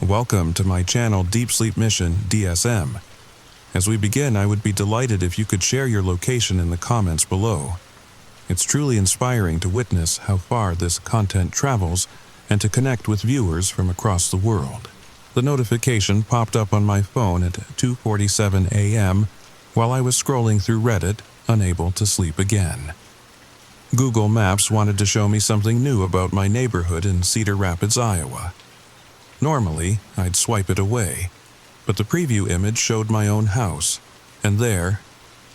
Welcome to my Channel Deep Sleep Mission-DSM. As we begin, I would be delighted if you could share your location in the comments below. It's truly inspiring to witness how far this content travels and to connect with viewers from across the world. The notification popped up on my phone at 2:47 a.m. while I was scrolling through Reddit, unable to sleep again. Google Maps wanted to show me something new about my neighborhood in Cedar Rapids, Iowa. Normally, I'd swipe it away, but the preview image showed my own house, and there,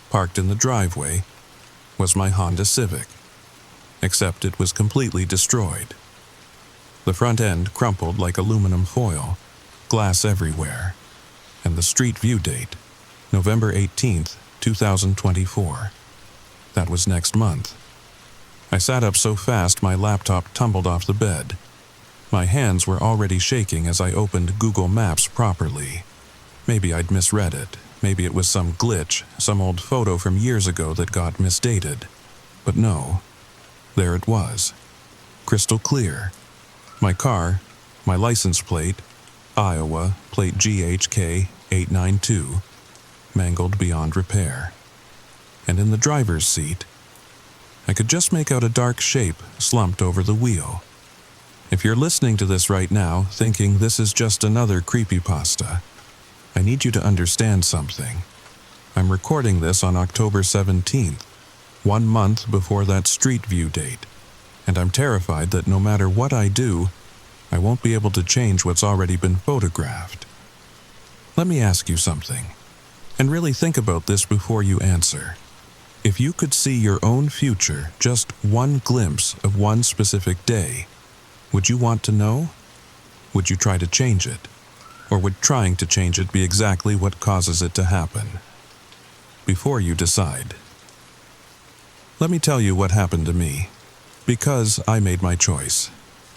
parked in the driveway, was my Honda Civic. Except it was completely destroyed. The front end crumpled like aluminum foil, glass everywhere, and the street view date, November 18th, 2024. That was next month. I sat up so fast my laptop tumbled off the bed. My hands were already shaking as I opened Google Maps properly. Maybe I'd misread it. Maybe it was some glitch, some old photo from years ago that got misdated. But no, there it was. Crystal clear. My car, my license plate, Iowa, plate GHK 892, mangled beyond repair. And in the driver's seat, I could just make out a dark shape slumped over the wheel. If you're listening to this right now, thinking this is just another creepypasta, I need you to understand something. I'm recording this on October 17th, 1 month before that street view date, and I'm terrified that no matter what I do, I won't be able to change what's already been photographed. Let me ask you something, and really think about this before you answer. If you could see your own future, just one glimpse of one specific day, would you want to know? Would you try to change it? Or would trying to change it be exactly what causes it to happen? Before you decide, let me tell you what happened to me. Because I made my choice,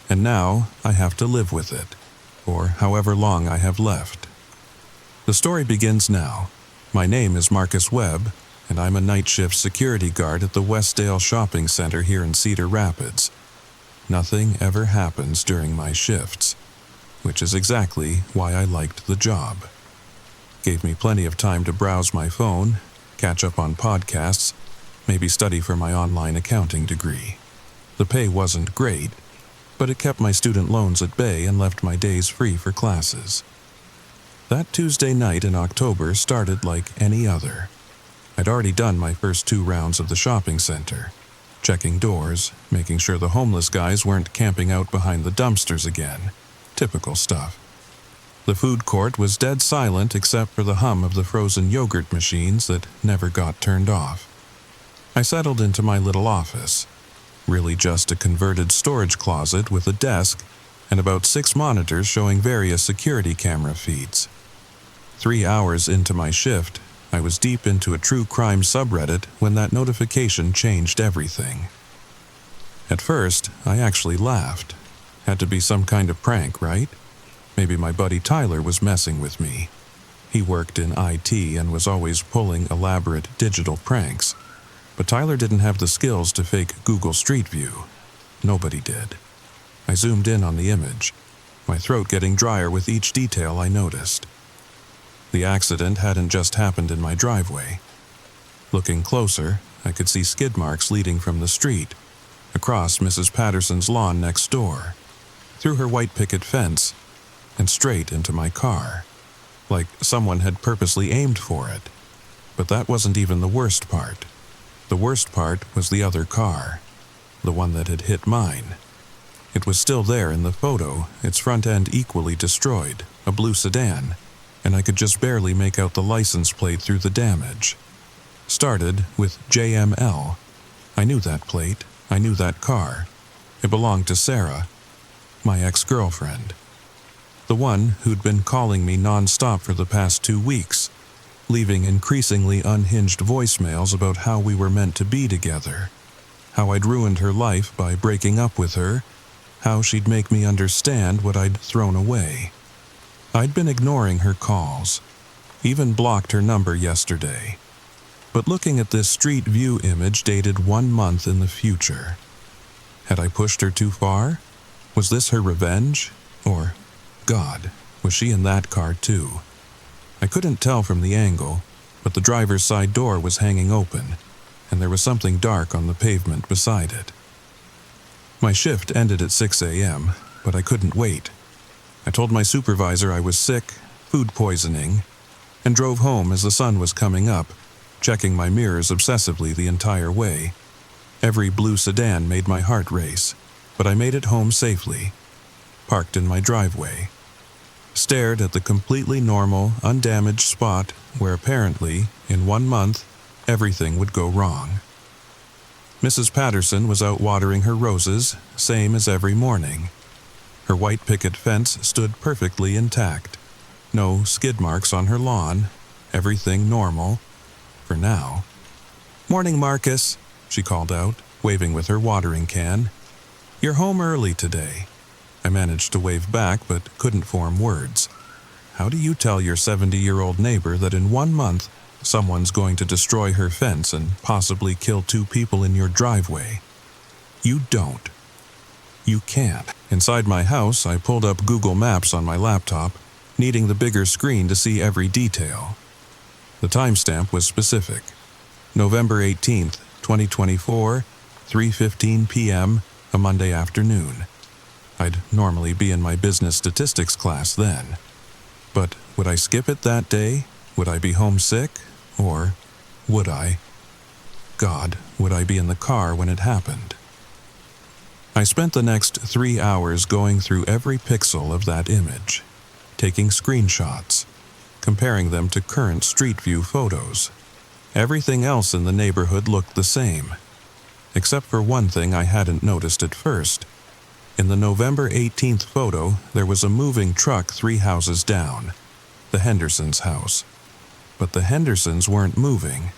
and now I have to live with it, or however long I have left. The story begins now. My name is Marcus Webb, and I'm a night shift security guard at the Westdale Shopping Center here in Cedar Rapids. Nothing ever happens during my shifts, which is exactly why I liked the job. Gave me plenty of time to browse my phone, catch up on podcasts, maybe study for my online accounting degree. The pay wasn't great, but it kept my student loans at bay and left my days free for classes. That Tuesday night in October started like any other. I'd already done my first 2 rounds of the shopping center, checking doors, making sure the homeless guys weren't camping out behind the dumpsters again. Typical stuff. The food court was dead silent except for the hum of the frozen yogurt machines that never got turned off. I settled into my little office, really just a converted storage closet with a desk and about 6 monitors showing various security camera feeds. 3 hours into my shift, I was deep into a true crime subreddit when that notification changed everything. At first, I actually laughed. Had to be some kind of prank, right? Maybe my buddy Tyler was messing with me. He worked in IT and was always pulling elaborate digital pranks. But Tyler didn't have the skills to fake Google Street View. Nobody did. I zoomed in on the image, my throat getting drier with each detail I noticed. The accident hadn't just happened in my driveway. Looking closer, I could see skid marks leading from the street, across Mrs. Patterson's lawn next door, through her white picket fence, and straight into my car, like someone had purposely aimed for it. But that wasn't even the worst part. The worst part was the other car, the one that had hit mine. It was still there in the photo, its front end equally destroyed, a blue sedan, and I could just barely make out the license plate through the damage. Started with JML. I knew that plate. I knew that car. It belonged to Sarah, my ex-girlfriend. The one who'd been calling me non-stop for the past 2 weeks, leaving increasingly unhinged voicemails about how we were meant to be together, how I'd ruined her life by breaking up with her, how she'd make me understand what I'd thrown away. I'd been ignoring her calls, even blocked her number yesterday. But looking at this street view image dated 1 month in the future, had I pushed her too far? Was this her revenge? Or God, Was she in that car too? I couldn't tell from the angle, but the driver's side door was hanging open, and there was something dark on the pavement beside it. My shift ended at 6 a.m., but I couldn't wait. I told my supervisor I was sick, food poisoning, and drove home as the sun was coming up, checking my mirrors obsessively the entire way. Every blue sedan made my heart race, but I made it home safely. Parked in my driveway. Stared at the completely normal, undamaged spot where apparently, in 1 month, everything would go wrong. Mrs. Patterson was out watering her roses, same as every morning. Her white picket fence stood perfectly intact. No skid marks on her lawn, everything normal, for now. "Morning, Marcus," she called out, waving with her watering can. "You're home early today." I managed to wave back but couldn't form words. How do you tell your 70-year-old neighbor that in 1 month someone's going to destroy her fence and possibly kill 2 people in your driveway? You don't. You can't. Inside my house, I pulled up Google Maps on my laptop, needing the bigger screen to see every detail. The timestamp was specific. November 18th, 2024, 3:15 p.m., a Monday afternoon. I'd normally be in my business statistics class then. But would I skip it that day? Would I be homesick? Or would I? God, would I be in the car when it happened? I spent the next 3 hours going through every pixel of that image, taking screenshots, comparing them to current Street View photos. Everything else in the neighborhood looked the same, except for one thing I hadn't noticed at first. In the November 18th photo, there was a moving truck 3 houses down, the Hendersons' house. But the Hendersons weren't moving.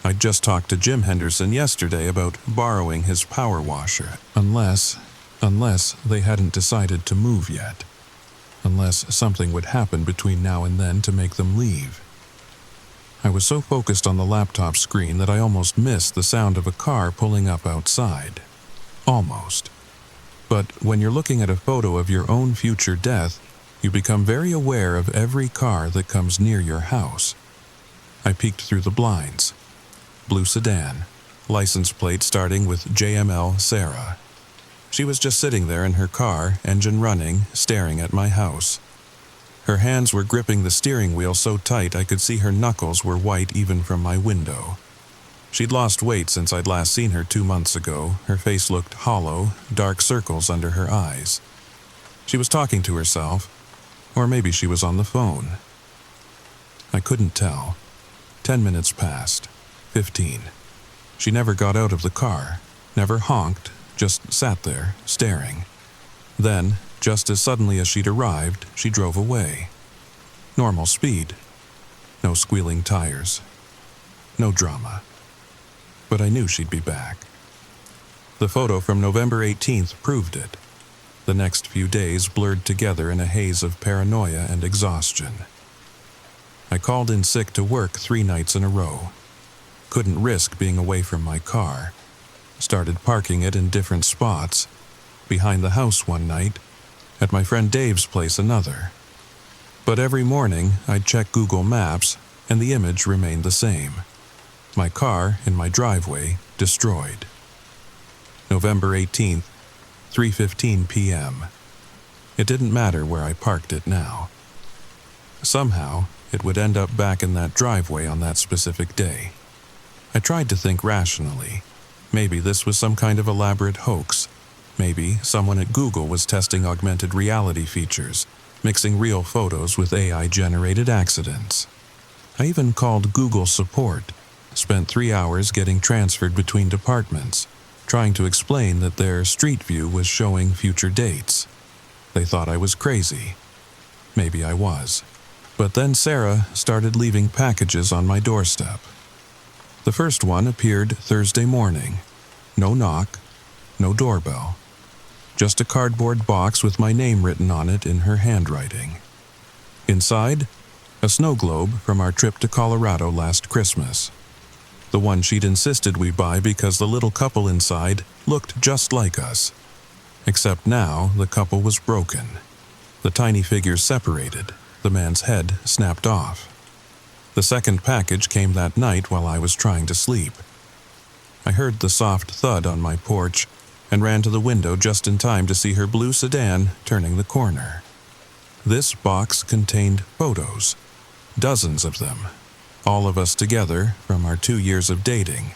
I'd just talked to Jim Henderson yesterday about borrowing his power washer. Unless they hadn't decided to move yet. Unless something would happen between now and then to make them leave. I was so focused on the laptop screen that I almost missed the sound of a car pulling up outside. Almost. But when you're looking at a photo of your own future death, you become very aware of every car that comes near your house. I peeked through the blinds. Blue sedan, license plate starting with JML Sarah. She was just sitting there in her car, engine running, staring at my house. Her hands were gripping the steering wheel so tight I could see her knuckles were white even from my window. She'd lost weight since I'd last seen her 2 months ago. Her face looked hollow, dark circles under her eyes. She was talking to herself, or maybe she was on the phone. I couldn't tell. 10 minutes passed. 15. She never got out of the car, never honked, just sat there, staring. Then, just as suddenly as she'd arrived, she drove away. Normal speed. No squealing tires. No drama. But I knew she'd be back. The photo from November 18th proved it. The next few days blurred together in a haze of paranoia and exhaustion. I called in sick to work 3 nights in a row. Couldn't risk being away from my car. Started parking it in different spots. Behind the house one night, at my friend Dave's place another. But every morning I'd check Google Maps and the image remained the same. My car in my driveway destroyed. November 18th, 3:15 p.m. It didn't matter where I parked it now. Somehow, it would end up back in that driveway on that specific day. I tried to think rationally. Maybe this was some kind of elaborate hoax. Maybe someone at Google was testing augmented reality features, mixing real photos with AI-generated accidents. I even called Google support, spent 3 hours getting transferred between departments, trying to explain that their Street View was showing future dates. They thought I was crazy. Maybe I was. But then Sarah started leaving packages on my doorstep. The first one appeared Thursday morning. No knock, no doorbell. Just a cardboard box with my name written on it in her handwriting. Inside, a snow globe from our trip to Colorado last Christmas. The one she'd insisted we buy because the little couple inside looked just like us. Except now the couple was broken. The tiny figures separated, the man's head snapped off. The second package came that night while I was trying to sleep. I heard the soft thud on my porch and ran to the window just in time to see her blue sedan turning the corner. This box contained photos, dozens of them, all of us together from our 2 years of dating.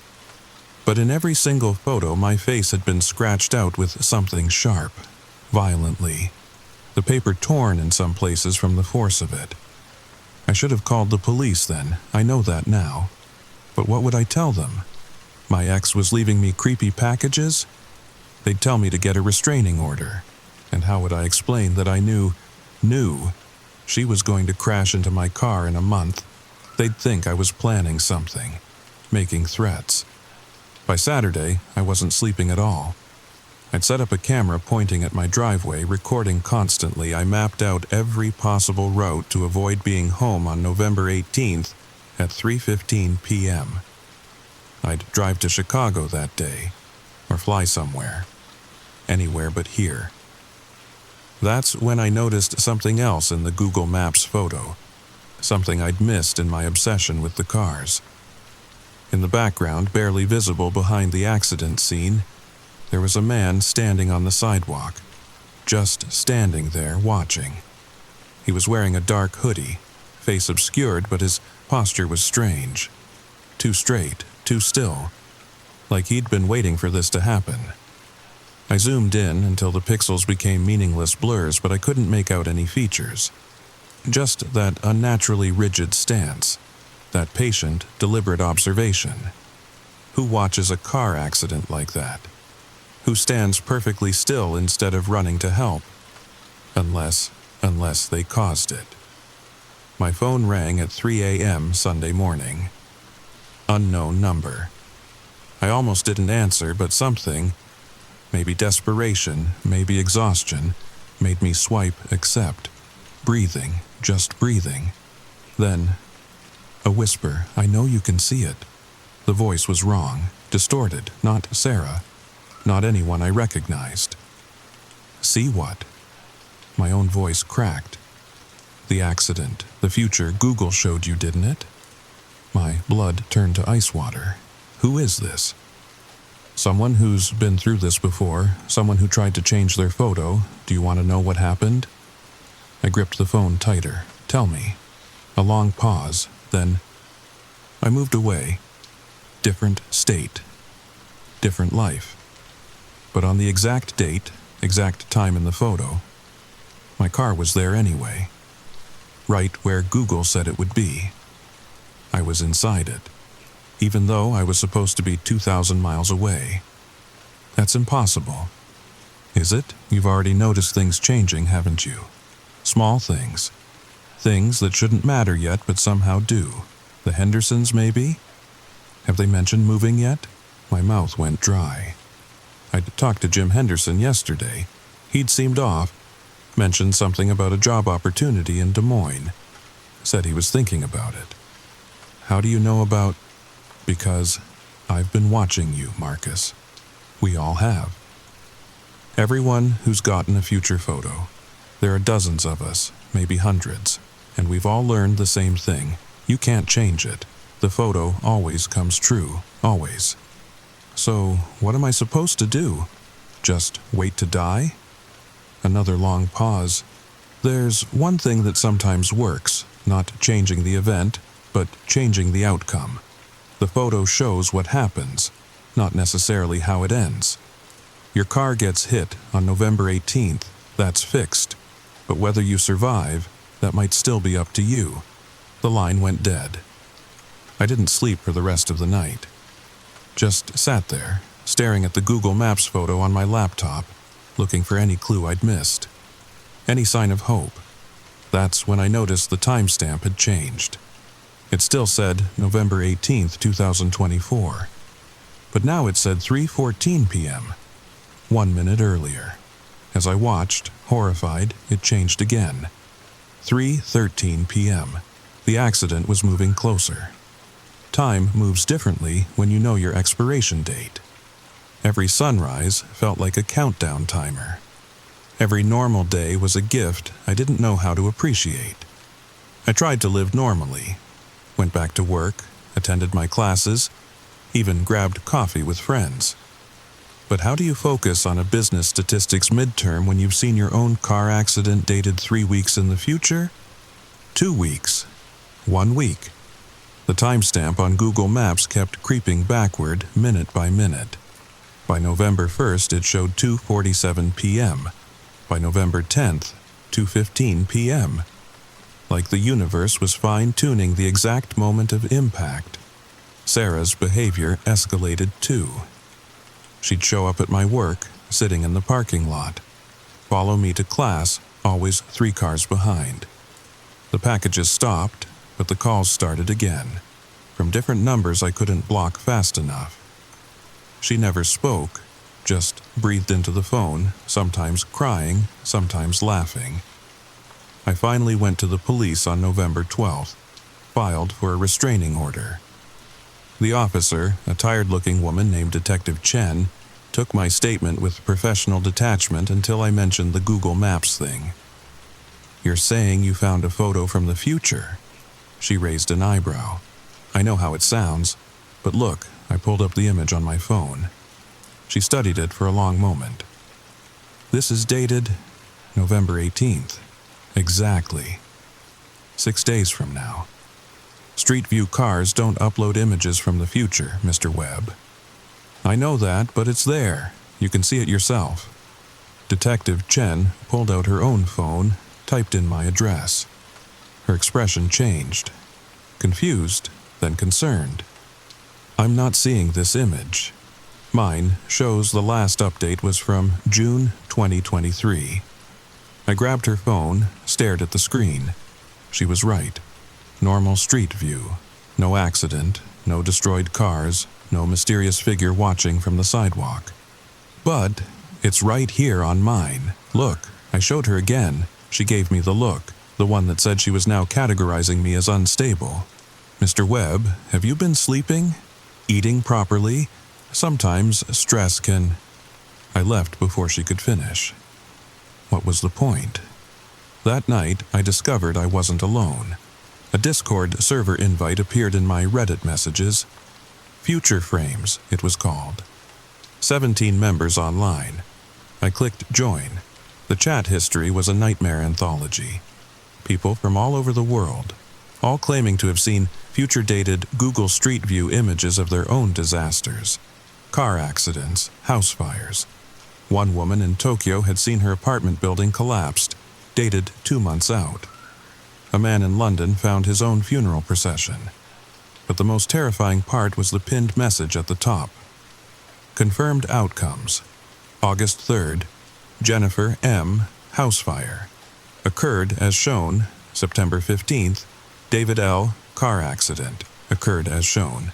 But in every single photo, my face had been scratched out with something sharp, violently. The paper torn in some places from the force of it. I should have called the police then, I know that now. But what would I tell them? My ex was leaving me creepy packages? They'd tell me to get a restraining order. And how would I explain that I knew she was going to crash into my car in a month? They'd think I was planning something, making threats. By Saturday, I wasn't sleeping at all. I'd set up a camera pointing at my driveway, recording constantly. I mapped out every possible route to avoid being home on November 18th at 3:15 p.m. I'd drive to Chicago that day, or fly somewhere. Anywhere but here. That's when I noticed something else in the Google Maps photo, something I'd missed in my obsession with the cars. In the background, barely visible behind the accident scene, there was a man standing on the sidewalk, just standing there watching. He was wearing a dark hoodie, face obscured, but his posture was strange. Too straight, too still, like he'd been waiting for this to happen. I zoomed in until the pixels became meaningless blurs, but I couldn't make out any features. Just that unnaturally rigid stance, that patient, deliberate observation. Who watches a car accident like that? Who stands perfectly still instead of running to help? Unless they caused it. My phone rang at 3 a.m. Sunday morning. Unknown number. I almost didn't answer, but something, maybe desperation, maybe exhaustion, made me swipe accept. Breathing, just breathing. Then, a whisper, I know you can see it. The voice was wrong, distorted, not Sarah. Not anyone I recognized. See what? My own voice cracked. The accident, the future Google showed you, didn't it? My blood turned to ice water. Who is this? Someone who's been through this before, someone who tried to change their photo. Do you want to know what happened? I gripped the phone tighter. Tell me. A long pause, then I moved away. Different state. Different life. But on the exact date, exact time in the photo, my car was there anyway. Right where Google said it would be. I was inside it, even though I was supposed to be 2,000 miles away. That's impossible. Is it? You've already noticed things changing, haven't you? Small things. Things that shouldn't matter yet, but somehow do. The Hendersons, maybe? Have they mentioned moving yet? My mouth went dry. I'd talked to Jim Henderson yesterday. He'd seemed off, mentioned something about a job opportunity in Des Moines. Said he was thinking about it. How do you know about... Because I've been watching you, Marcus. We all have. Everyone who's gotten a future photo. There are dozens of us, maybe hundreds, and we've all learned the same thing. You can't change it. The photo always comes true, always. So, what am I supposed to do? Just wait to die? Another long pause. There's one thing that sometimes works, not changing the event, but changing the outcome. The photo shows what happens, not necessarily how it ends. Your car gets hit on November 18th, that's fixed. But whether you survive, that might still be up to you. The line went dead. I didn't sleep for the rest of the night. Just sat there, staring at the Google Maps photo on my laptop, looking for any clue I'd missed. Any sign of hope. That's when I noticed the timestamp had changed. It still said November 18th, 2024. But now it said 3:14 p.m., 1 minute earlier. As I watched, horrified, it changed again. 3:13 p.m. The accident was moving closer. Time moves differently when you know your expiration date. Every sunrise felt like a countdown timer. Every normal day was a gift I didn't know how to appreciate. I tried to live normally, went back to work, attended my classes, even grabbed coffee with friends. But how do you focus on a business statistics midterm when you've seen your own car accident dated 3 weeks in the future? 2 weeks. 1 week. The timestamp on Google Maps kept creeping backward minute by minute. By November 1st, it showed 2:47 p.m. By November 10th, 2:15 p.m. Like the universe was fine-tuning the exact moment of impact. Sarah's behavior escalated too. She'd show up at my work, sitting in the parking lot. Follow me to class, always 3 cars behind. The packages stopped, but the calls started again. From different numbers I couldn't block fast enough. She never spoke, just breathed into the phone, sometimes crying, sometimes laughing. I finally went to the police on November 12th, filed for a restraining order. The officer, a tired-looking woman named Detective Chen, took my statement with professional detachment until I mentioned the Google Maps thing. "You're saying you found a photo from the future?" She raised an eyebrow. "I know how it sounds, but look, I pulled up the image on my phone." She studied it for a long moment. "This is dated November 18th. Exactly. 6 days from now. Street View cars don't upload images from the future, Mr. Webb." "I know that, but it's there. You can see it yourself." Detective Chen pulled out her own phone, typed in my address. Her expression changed. Confused, then concerned. "I'm not seeing this image. Mine shows the last update was from June 2023. I grabbed her phone, stared at the screen. She was right. Normal street view. No accident, no destroyed cars, no mysterious figure watching from the sidewalk. "But it's right here on mine. Look," I showed her again. She gave me the look, the one that said she was now categorizing me as unstable. "Mr. Webb, have you been sleeping? Eating properly? Sometimes stress can—" I left before she could finish. What was the point? That night, I discovered I wasn't alone. A Discord server invite appeared in my Reddit messages. Future Frames, it was called. 17 members online. I clicked join. The chat history was a nightmare anthology. People from all over the world, all claiming to have seen future-dated Google Street View images of their own disasters. Car accidents, house fires. One woman in Tokyo had seen her apartment building collapsed, dated 2 months out. A man in London found his own funeral procession. But the most terrifying part was the pinned message at the top. Confirmed outcomes. August 3rd, Jennifer M. house fire. Occurred as shown. September 15th, David L. car accident. Occurred as shown.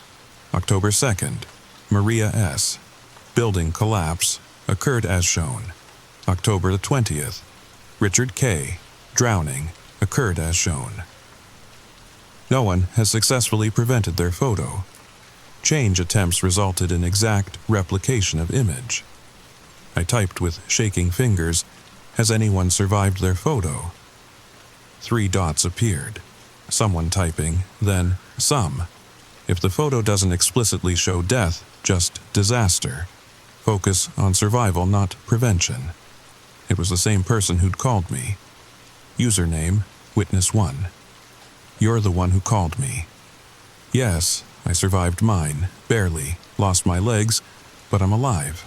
October 2nd, Maria S. building collapse. Occurred as shown. October the 20th, Richard K. drowning. Occurred as shown. No one has successfully prevented their photo. Change attempts resulted in exact replication of image. I typed with shaking fingers, "Has anyone survived their photo?" 3 dots appeared. Someone typing, then some. If the photo doesn't explicitly show death, just disaster. Focus on survival, not prevention. It was the same person who'd called me. Username, Witness 1. "You're the one who called me." Yes, I survived mine, barely, lost my legs, but I'm alive.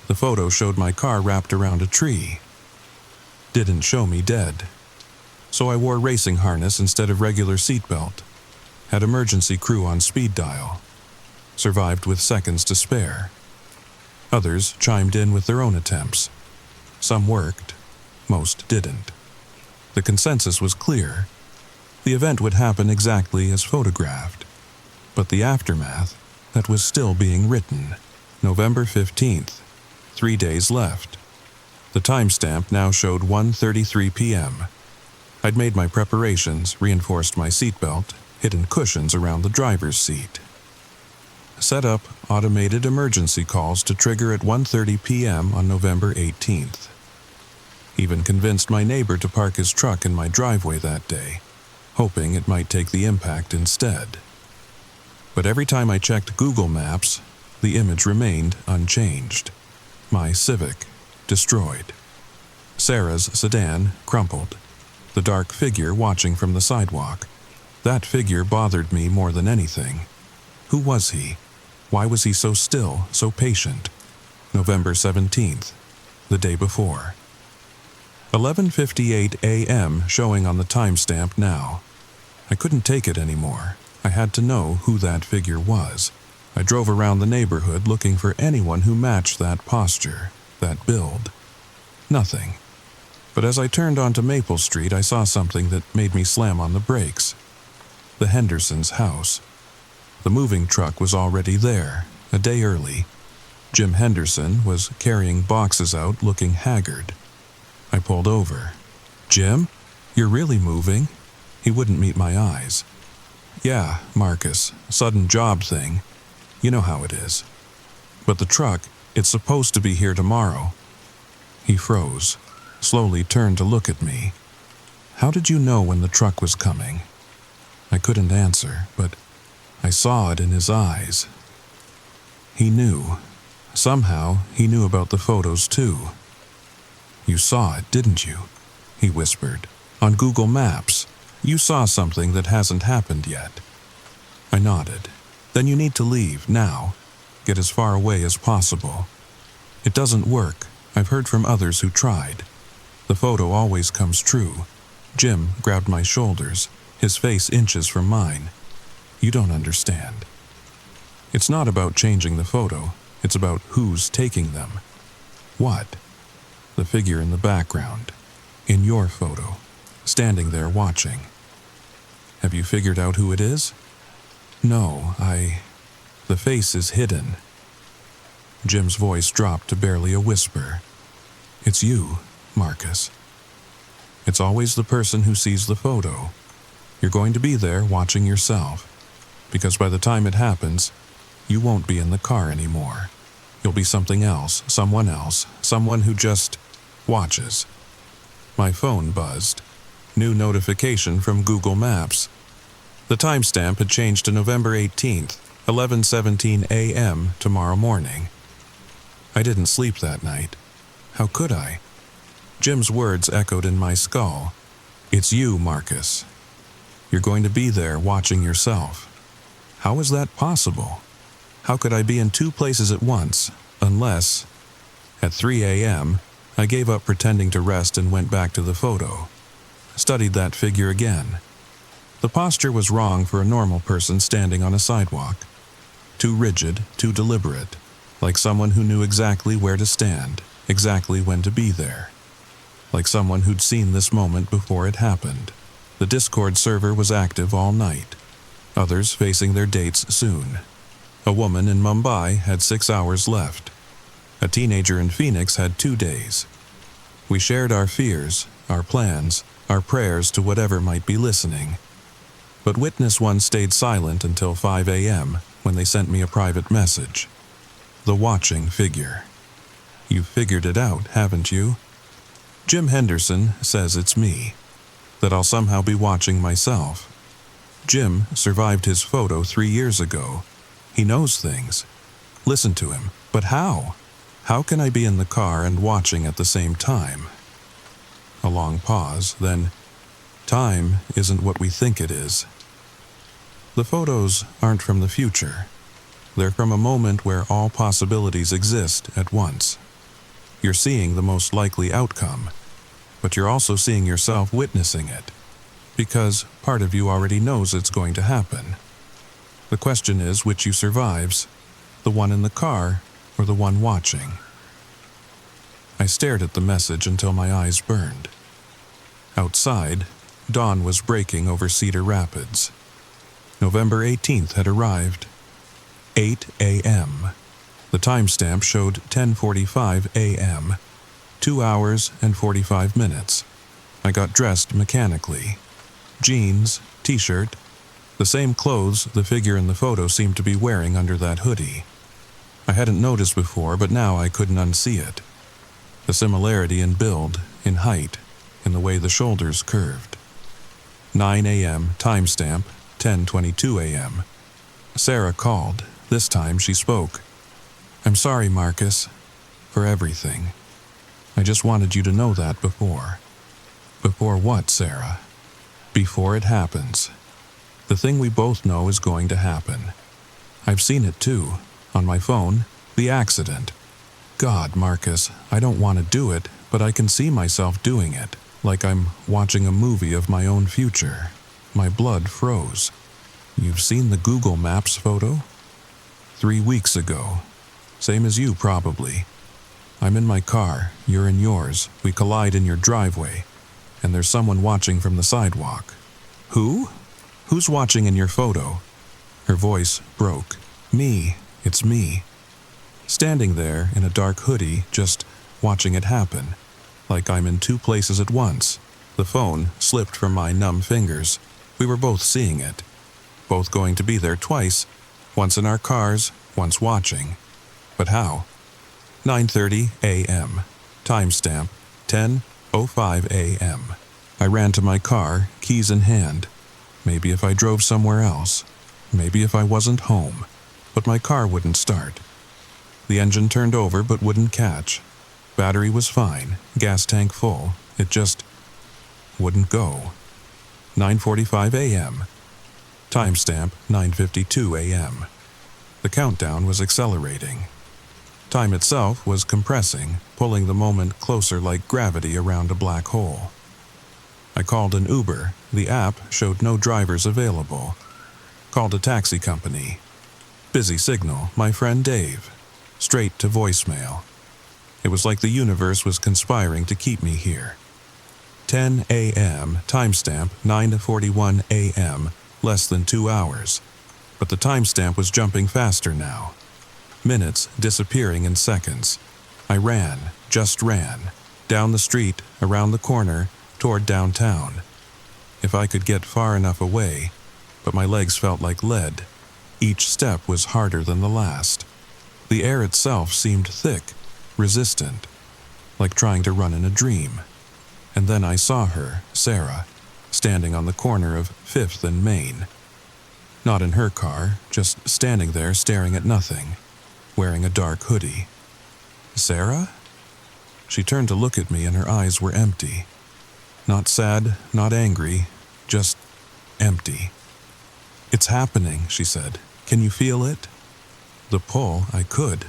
The photo showed my car wrapped around a tree. Didn't show me dead. So I wore racing harness instead of regular seatbelt. Had emergency crew on speed dial. Survived with seconds to spare. Others chimed in with their own attempts. Some worked, most didn't. The consensus was clear. The event would happen exactly as photographed. But the aftermath, that was still being written. November 15th, 3 days left. The timestamp now showed 1:33 p.m. I'd made my preparations, reinforced my seatbelt, hidden cushions around the driver's seat. Set up automated emergency calls to trigger at 1:30 p.m. on November 18th. Even convinced my neighbor to park his truck in my driveway that day, hoping it might take the impact instead. But every time I checked Google Maps, the image remained unchanged. My Civic, destroyed. Sarah's sedan, crumpled. The dark figure watching from the sidewalk. That figure bothered me more than anything. Who was he? Why was he so still, so patient? November 17th, the day before. 11:58 a.m. showing on the timestamp now. I couldn't take it anymore. I had to know who that figure was. I drove around the neighborhood looking for anyone who matched that posture, that build. Nothing. But as I turned onto Maple Street, I saw something that made me slam on the brakes. The Hendersons' house. The moving truck was already there, a day early. Jim Henderson was carrying boxes out looking haggard. I pulled over. "Jim, you're really moving?" He wouldn't meet my eyes. "Yeah, Marcus, sudden job thing. You know how it is. But the truck, it's supposed to be here tomorrow." He froze, slowly turned to look at me. "How did you know when the truck was coming?" I couldn't answer, but I saw it in his eyes. He knew. Somehow, he knew about the photos too. "You saw it, didn't you?" he whispered. "On Google Maps. You saw something that hasn't happened yet." I nodded. "Then you need to leave, now. Get as far away as possible." "It doesn't work. I've heard from others who tried. The photo always comes true." Jim grabbed my shoulders, his face inches from mine. "You don't understand. It's not about changing the photo. It's about who's taking them." "What?" "The figure in the background. In your photo. Standing there watching." "Have you figured out who it is?" "No, The face is hidden." Jim's voice dropped to barely a whisper. "It's you, Marcus. It's always the person who sees the photo. You're going to be there watching yourself, because by the time it happens, you won't be in the car anymore. You'll be something else, someone who just watches." My phone buzzed. New notification from Google Maps. The timestamp had changed to November 18th, 11:17 a.m. tomorrow morning. I didn't sleep that night. How could I? Jim's words echoed in my skull. "It's you, Marcus. You're going to be there watching yourself." How is that possible? How could I be in two places at once, unless... At 3 a.m., I gave up pretending to rest and went back to the photo. Studied that figure again. The posture was wrong for a normal person standing on a sidewalk. Too rigid, too deliberate, like someone who knew exactly where to stand, exactly when to be there. Like someone who'd seen this moment before it happened. The Discord server was active all night. Others facing their dates soon. A woman in Mumbai had 6 hours left. A teenager in Phoenix had 2 days. We shared our fears, our plans, our prayers to whatever might be listening. But witness one stayed silent until 5 a.m. when they sent me a private message. The watching figure. "You've figured it out, haven't you?" Jim Henderson says it's me. That I'll somehow be watching myself. Jim survived his photo 3 years ago. He knows things. Listen to him. But how? How can I be in the car and watching at the same time? A long pause, then, time isn't what we think it is. The photos aren't from the future. They're from a moment where all possibilities exist at once. You're seeing the most likely outcome, but you're also seeing yourself witnessing it, because part of you already knows it's going to happen. The question is which you survives, the one in the car or the one watching. I stared at the message until my eyes burned. Outside, dawn was breaking over Cedar Rapids. November 18th had arrived. 8 a.m. The timestamp showed 10:45 a.m. 2 hours and 45 minutes. I got dressed mechanically. Jeans, t-shirt, the same clothes the figure in the photo seemed to be wearing under that hoodie. I hadn't noticed before, but now I couldn't unsee it. The similarity in build, in height, in the way the shoulders curved. 9 a.m. timestamp, 10:22 a.m. Sarah called. This time she spoke. "I'm sorry, Marcus, for everything. I just wanted you to know that before." "Before what, Sarah?" "Before it happens. The thing we both know is going to happen. I've seen it too, on my phone, the accident. God, Marcus, I don't want to do it, but I can see myself doing it, like I'm watching a movie of my own future." My blood froze. "You've seen the Google Maps photo?" 3 weeks ago. Same as you, probably. I'm in my car, you're in yours, we collide in your driveway, and there's someone watching from the sidewalk. "Who? Who's watching in your photo?" Her voice broke. "Me. It's me." Standing there in a dark hoodie, just watching it happen, like I'm in 2 places at once. The phone slipped from my numb fingers. We were both seeing it. Both going to be there twice, once in our cars, once watching. But how? 9:30 a.m. Timestamp, 10:05 a.m. I ran to my car, keys in hand. Maybe if I drove somewhere else. Maybe if I wasn't home. But my car wouldn't start. The engine turned over but wouldn't catch. Battery was fine, gas tank full. It just wouldn't go. 9:45 a.m. Timestamp, 9:52 a.m. The countdown was accelerating. Time itself was compressing, pulling the moment closer like gravity around a black hole. I called an Uber. The app showed no drivers available. Called a taxi company. Busy signal, my friend Dave. Straight to voicemail. It was like the universe was conspiring to keep me here. 10 a.m. Timestamp, 9:41 a.m. Less than 2 hours. But the timestamp was jumping faster now. Minutes disappearing in seconds. I ran, just ran. Down the street, around the corner, toward downtown. If I could get far enough away, but my legs felt like lead. Each step was harder than the last. The air itself seemed thick, resistant, like trying to run in a dream. And then I saw her, Sarah, standing on the corner of 5th and Main. Not in her car, just standing there staring at nothing, wearing a dark hoodie. "Sarah?" She turned to look at me and her eyes were empty. Not sad, not angry, just empty. "It's happening," she said. "Can you feel it?" The pull, I could.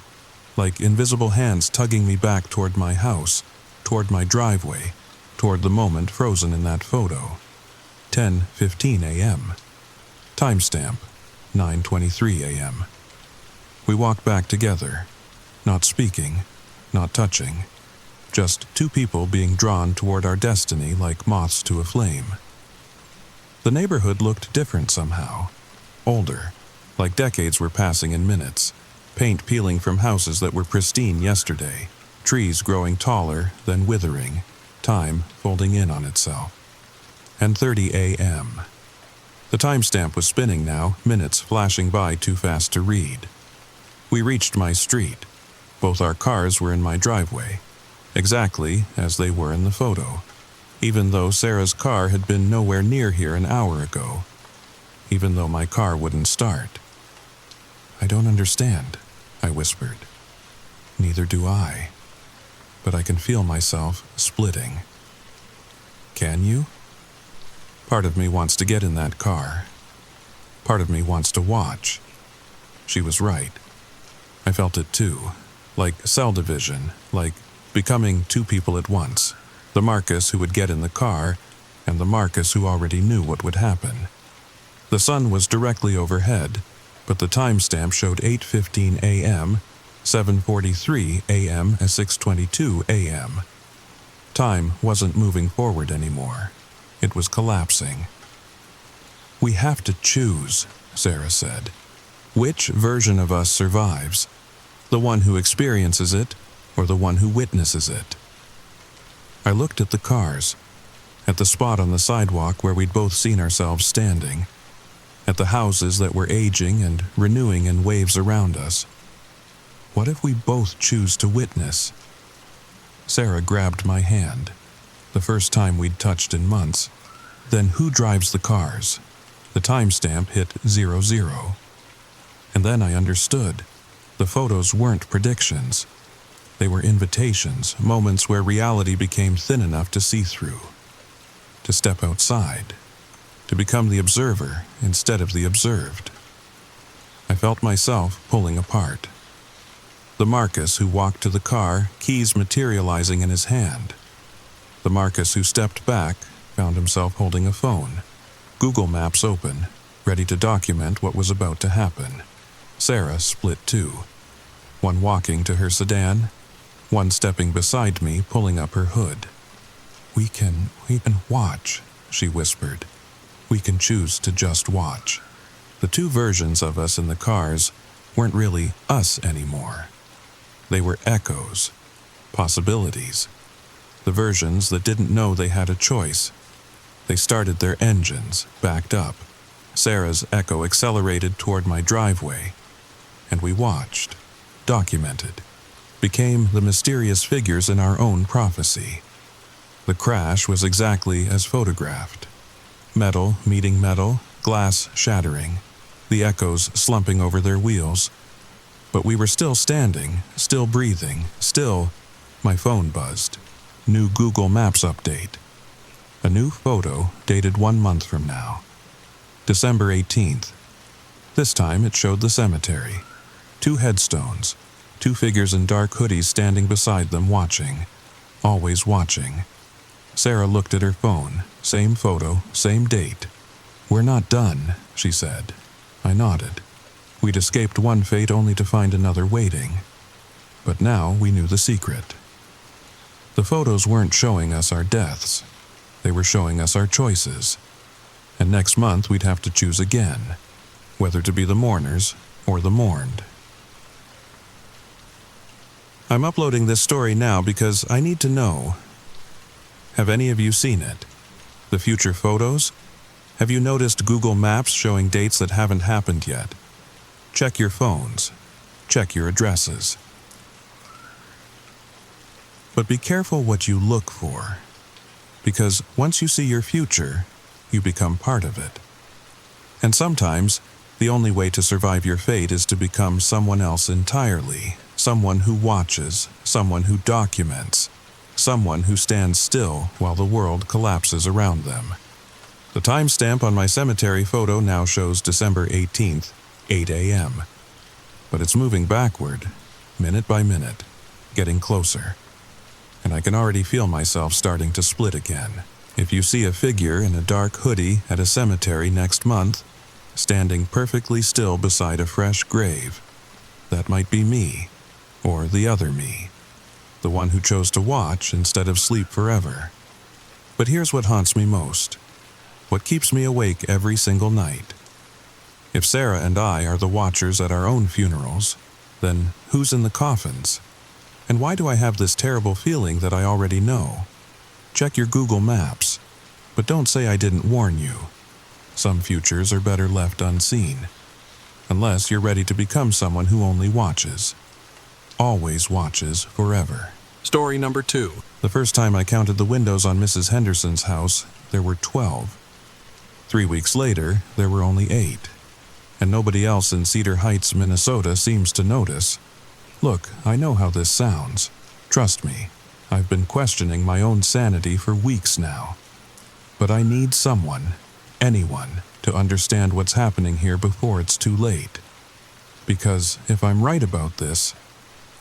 Like invisible hands tugging me back toward my house, toward my driveway, toward the moment frozen in that photo. 10:15 a.m. Timestamp, 9:23 a.m. We walked back together, not speaking, not touching, just 2 people being drawn toward our destiny like moths to a flame. The neighborhood looked different somehow, older, like decades were passing in minutes, paint peeling from houses that were pristine yesterday, trees growing taller, then withering, time folding in on itself. 10:30 a.m. The timestamp was spinning now, minutes flashing by too fast to read. We reached my street. Both our cars were in my driveway, exactly as they were in the photo, even though Sarah's car had been nowhere near here an hour ago, even though my car wouldn't start. "I don't understand," I whispered. "Neither do I. But I can feel myself splitting." "Can you?" Part of me wants to get in that car. Part of me wants to watch. She was right. I felt it too, like cell division, like becoming 2 people at once. The Marcus who would get in the car, and the Marcus who already knew what would happen. The sun was directly overhead, but the timestamp showed 8:15 a.m., 7:43 a.m., and 6:22 a.m. Time wasn't moving forward anymore. It was collapsing. "We have to choose," Sarah said. "Which version of us survives? The one who experiences it, or the one who witnesses it?" I looked at the cars, at the spot on the sidewalk where we'd both seen ourselves standing, at the houses that were aging and renewing in waves around us. What if we both choose to witness? Sarah grabbed my hand. the first time we'd touched in months. Then who drives the cars? The timestamp hit 00. And then I understood. The photos weren't predictions. They were invitations, moments where reality became thin enough to see through. To step outside. To become the observer instead of the observed. I felt myself pulling apart. The Marcus who walked to the car, keys materializing in his hand. The Marcus who stepped back, found himself holding a phone. Google Maps open, ready to document what was about to happen. Sarah split two. One walking to her sedan, one stepping beside me, pulling up her hood. We can watch, she whispered. We can choose to just watch. The two versions of us in the cars weren't really us anymore. They were echoes, possibilities. The versions that didn't know they had a choice. They started their engines, backed up. Sarah's echo accelerated toward my driveway, and we watched, documented, became the mysterious figures in our own prophecy. The crash was exactly as photographed. Metal meeting metal, glass shattering, the echoes slumping over their wheels. But we were still standing, still breathing, still. My phone buzzed. New Google Maps update. A new photo dated 1 month from now. December 18th. This time it showed the cemetery. 2 headstones. 2 figures in dark hoodies standing beside them watching. Always watching. Sarah looked at her phone. Same photo, same date. We're not done, she said. I nodded. We'd escaped one fate only to find another waiting. But now we knew the secret. The photos weren't showing us our deaths. They were showing us our choices. And next month we'd have to choose again, whether to be the mourners or the mourned. I'm uploading this story now because I need to know. Have any of you seen it? The future photos? Have you noticed Google Maps showing dates that haven't happened yet? Check your phones. Check your addresses. But be careful what you look for, because once you see your future, you become part of it. And sometimes, the only way to survive your fate is to become someone else entirely, someone who watches, someone who documents, someone who stands still while the world collapses around them. The timestamp on my cemetery photo now shows December 18th, 8 a.m. But it's moving backward, minute by minute, getting closer. And I can already feel myself starting to split again. If you see a figure in a dark hoodie at a cemetery next month, standing perfectly still beside a fresh grave, that might be me, or the other me, the one who chose to watch instead of sleep forever. But here's what haunts me most, what keeps me awake every single night. If Sarah and I are the watchers at our own funerals, then who's in the coffins? And why do I have this terrible feeling that I already know? Check your Google Maps, but don't say I didn't warn you. Some futures are better left unseen, unless you're ready to become someone who only watches. Always watches forever. Story number 2. The first time I counted the windows on Mrs. Henderson's house, there were 12. 3 weeks later, there were only 8. And nobody else in Cedar Heights, Minnesota seems to notice. Look, I know how this sounds. Trust me, I've been questioning my own sanity for weeks now. But I need someone, anyone, to understand what's happening here before it's too late. Because if I'm right about this,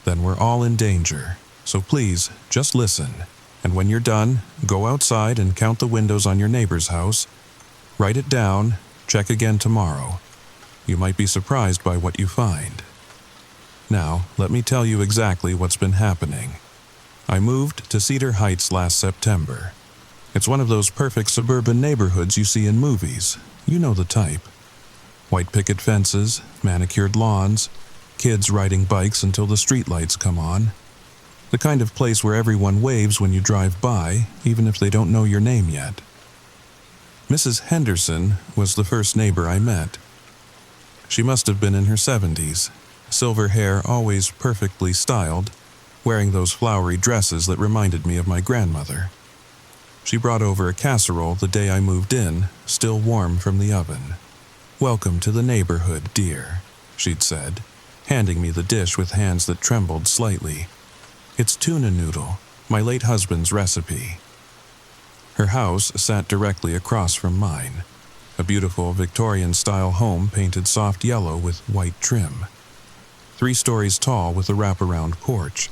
then we're all in danger. So please, just listen. And when you're done, go outside and count the windows on your neighbor's house. Write it down, check again tomorrow. You might be surprised by what you find. Now, let me tell you exactly what's been happening. I moved to Cedar Heights last September. It's one of those perfect suburban neighborhoods you see in movies. You know the type. White picket fences, manicured lawns, kids riding bikes until the streetlights come on. The kind of place where everyone waves when you drive by, even if they don't know your name yet. Mrs. Henderson was the first neighbor I met. She must have been in her 70s. Silver hair always perfectly styled, wearing those flowery dresses that reminded me of my grandmother. She brought over a casserole the day I moved in, still warm from the oven. "Welcome to the neighborhood, dear," she'd said, handing me the dish with hands that trembled slightly. "It's tuna noodle, my late husband's recipe." Her house sat directly across from mine, a beautiful Victorian-style home painted soft yellow with white trim. 3 stories tall with a wraparound porch.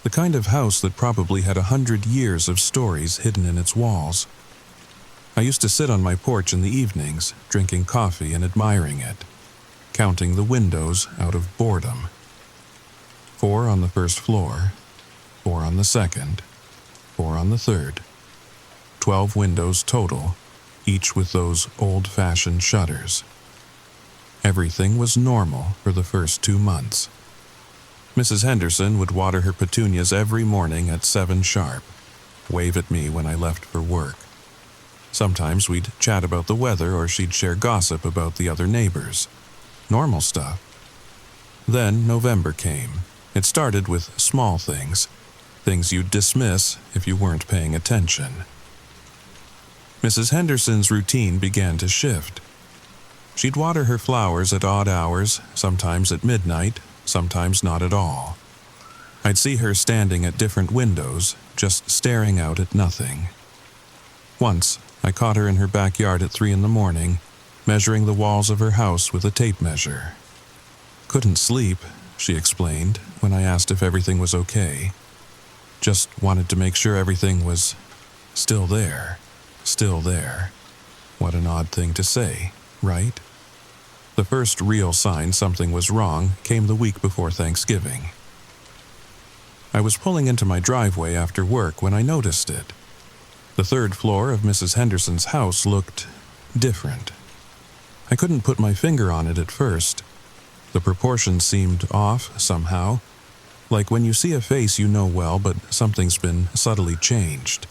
The kind of house that probably had 100 years of stories hidden in its walls. I used to sit on my porch in the evenings, drinking coffee and admiring it, counting the windows out of boredom. 4 on the first floor, 4 on the second, 4 on the third. 12 windows total, each with those old-fashioned shutters. Everything was normal for the first 2 months. Mrs. Henderson would water her petunias every morning at 7 sharp, wave at me when I left for work. Sometimes we'd chat about the weather or she'd share gossip about the other neighbors. Normal stuff. Then November came. It started with small things you'd dismiss if you weren't paying attention. Mrs. Henderson's routine began to shift. She'd water her flowers at odd hours, sometimes at midnight, sometimes not at all. I'd see her standing at different windows, just staring out at nothing. Once, I caught her in her backyard at 3 in the morning, measuring the walls of her house with a tape measure. "Couldn't sleep," she explained, when I asked if everything was okay. "Just wanted to make sure everything was still there. Still there." What an odd thing to say, right? The first real sign something was wrong came the week before Thanksgiving. I was pulling into my driveway after work when I noticed it. The 3rd floor of Mrs. Henderson's house looked different. I couldn't put my finger on it at first. The proportions seemed off somehow, like when you see a face you know well but something's been subtly changed.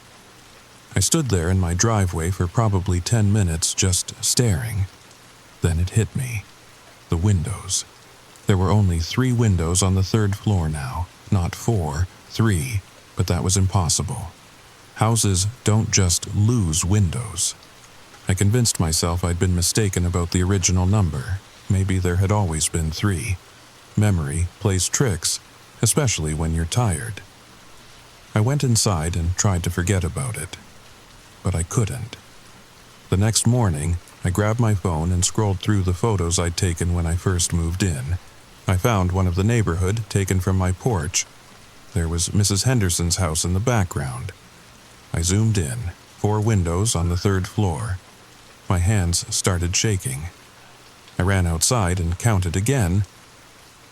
I stood there in my driveway for probably 10 minutes just staring. Then it hit me. The windows. There were only 3 windows on the 3rd floor now, not 4, 3, but that was impossible. Houses don't just lose windows. I convinced myself I'd been mistaken about the original number. Maybe there had always been 3. Memory plays tricks, especially when you're tired. I went inside and tried to forget about it. But I couldn't. The next morning, I grabbed my phone and scrolled through the photos I'd taken when I first moved in. I found one of the neighborhood taken from my porch. There was Mrs. Henderson's house in the background. I zoomed in, 4 windows on the 3rd floor. My hands started shaking. I ran outside and counted again.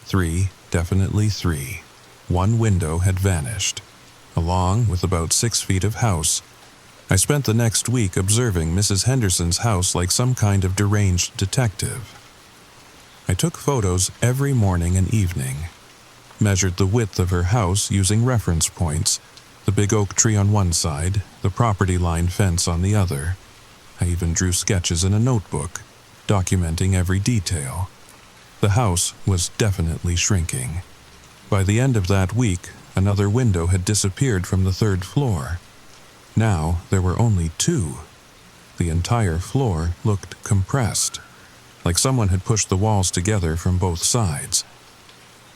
3, definitely 3. 1 window had vanished, along with about 6 feet of house. I spent the next week observing Mrs. Henderson's house like some kind of deranged detective. I took photos every morning and evening, measured the width of her house using reference points, the big oak tree on one side, the property line fence on the other. I even drew sketches in a notebook, documenting every detail. The house was definitely shrinking. By the end of that week, another window had disappeared from the 3rd floor. Now there were only 2. The entire floor looked compressed, like someone had pushed the walls together from both sides.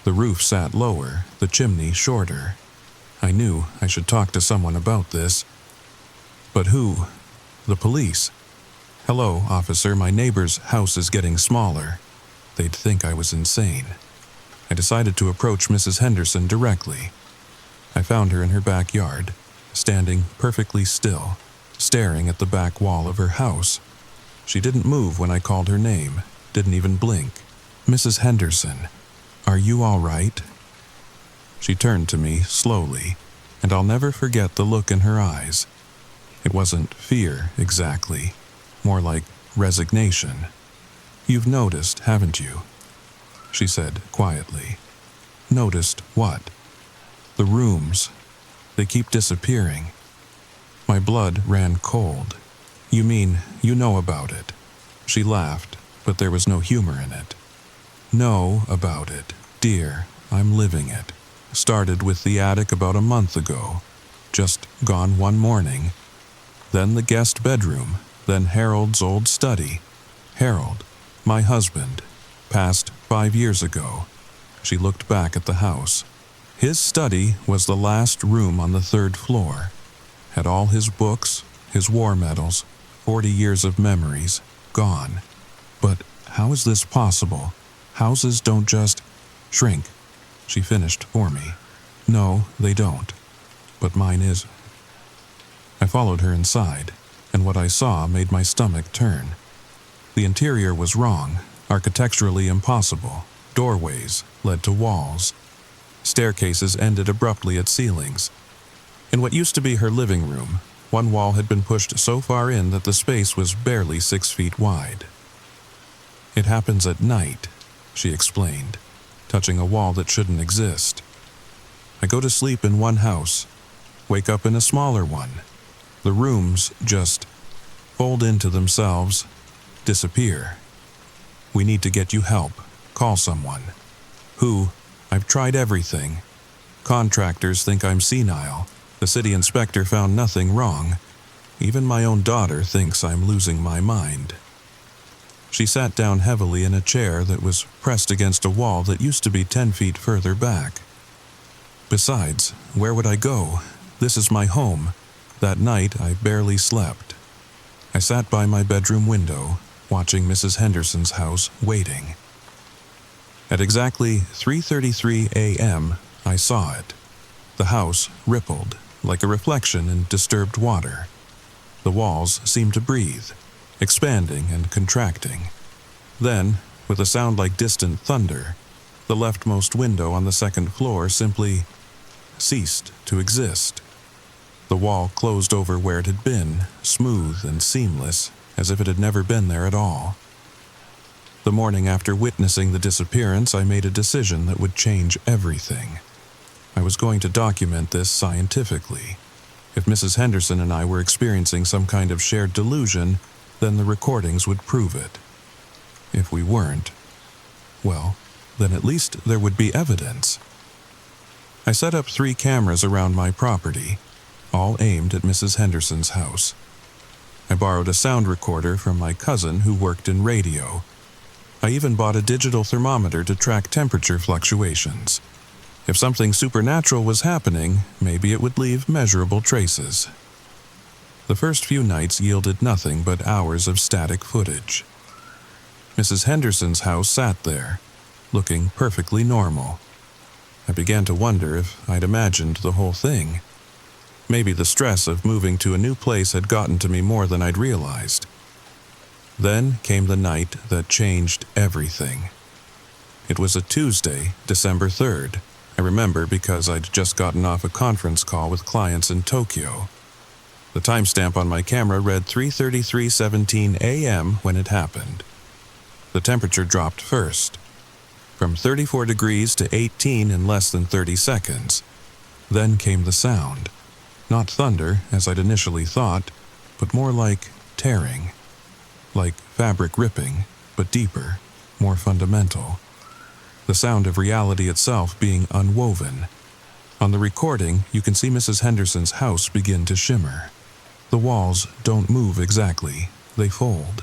The roof sat lower, the chimney shorter. I knew I should talk to someone about this. But who? The police. "Hello, officer, my neighbor's house is getting smaller." They'd think I was insane. I decided to approach Mrs. Henderson directly. I found her in her backyard, standing perfectly still, staring at the back wall of her house. She didn't move when I called her name, didn't even blink. "Mrs. Henderson, are you all right?" She turned to me slowly, and I'll never forget the look in her eyes. It wasn't fear exactly, more like resignation. "You've noticed, haven't you?" she said quietly. "Noticed what?" "The rooms. They keep disappearing." My blood ran cold. "You mean you know about it?" She laughed, but there was no humor in it. "Know about it, dear, I'm living it. Started with the attic about a month ago. Just gone one morning. then the guest bedroom, then Harold's old study. Harold, my husband, passed 5 years ago. She looked back at the house. His study was the last room on the 3rd floor. Had all his books, his war medals, 40 years of memories, gone. But how is this possible? Houses don't just shrink. She finished for me. No, they don't. But mine is. I followed her inside, and what I saw made my stomach turn. The interior was wrong, architecturally impossible. Doorways led to walls. Staircases ended abruptly at ceilings. In what used to be her living room, one wall had been pushed so far in that the space was barely 6 feet wide. It happens at night, she explained, touching a wall that shouldn't exist. I go to sleep in one house, wake up in a smaller one. The rooms just fold into themselves, disappear. We need to get you help. Call someone. Who? I've tried everything. Contractors think I'm senile. The city inspector found nothing wrong. Even my own daughter thinks I'm losing my mind. She sat down heavily in a chair that was pressed against a wall that used to be 10 feet further back. Besides, where would I go? This is my home. That night, I barely slept. I sat by my bedroom window, watching Mrs. Henderson's house, waiting. At exactly 3:33 a.m., I saw it. The house rippled, like a reflection in disturbed water. The walls seemed to breathe, expanding and contracting. Then, with a sound like distant thunder, the leftmost window on the 2nd floor simply ceased to exist. The wall closed over where it had been, smooth and seamless, as if it had never been there at all. The morning after witnessing the disappearance, I made a decision that would change everything. I was going to document this scientifically. If Mrs. Henderson and I were experiencing some kind of shared delusion, then the recordings would prove it. If we weren't, well, then at least there would be evidence. I set up 3 cameras around my property, all aimed at Mrs. Henderson's house. I borrowed a sound recorder from my cousin who worked in radio. I even bought a digital thermometer to track temperature fluctuations. If something supernatural was happening, maybe it would leave measurable traces. The first few nights yielded nothing but hours of static footage. Mrs. Henderson's house sat there, looking perfectly normal. I began to wonder if I'd imagined the whole thing. Maybe the stress of moving to a new place had gotten to me more than I'd realized. Then came the night that changed everything. It was a Tuesday, December 3rd. I remember because I'd just gotten off a conference call with clients in Tokyo. The timestamp on my camera read 3:33:17 a.m. when it happened. The temperature dropped first, from 34 degrees to 18 in less than 30 seconds. Then came the sound. Not thunder, as I'd initially thought, but more like tearing. Like fabric ripping, but deeper, more fundamental. The sound of reality itself being unwoven. On the recording, you can see Mrs. Henderson's house begin to shimmer. The walls don't move exactly, they fold.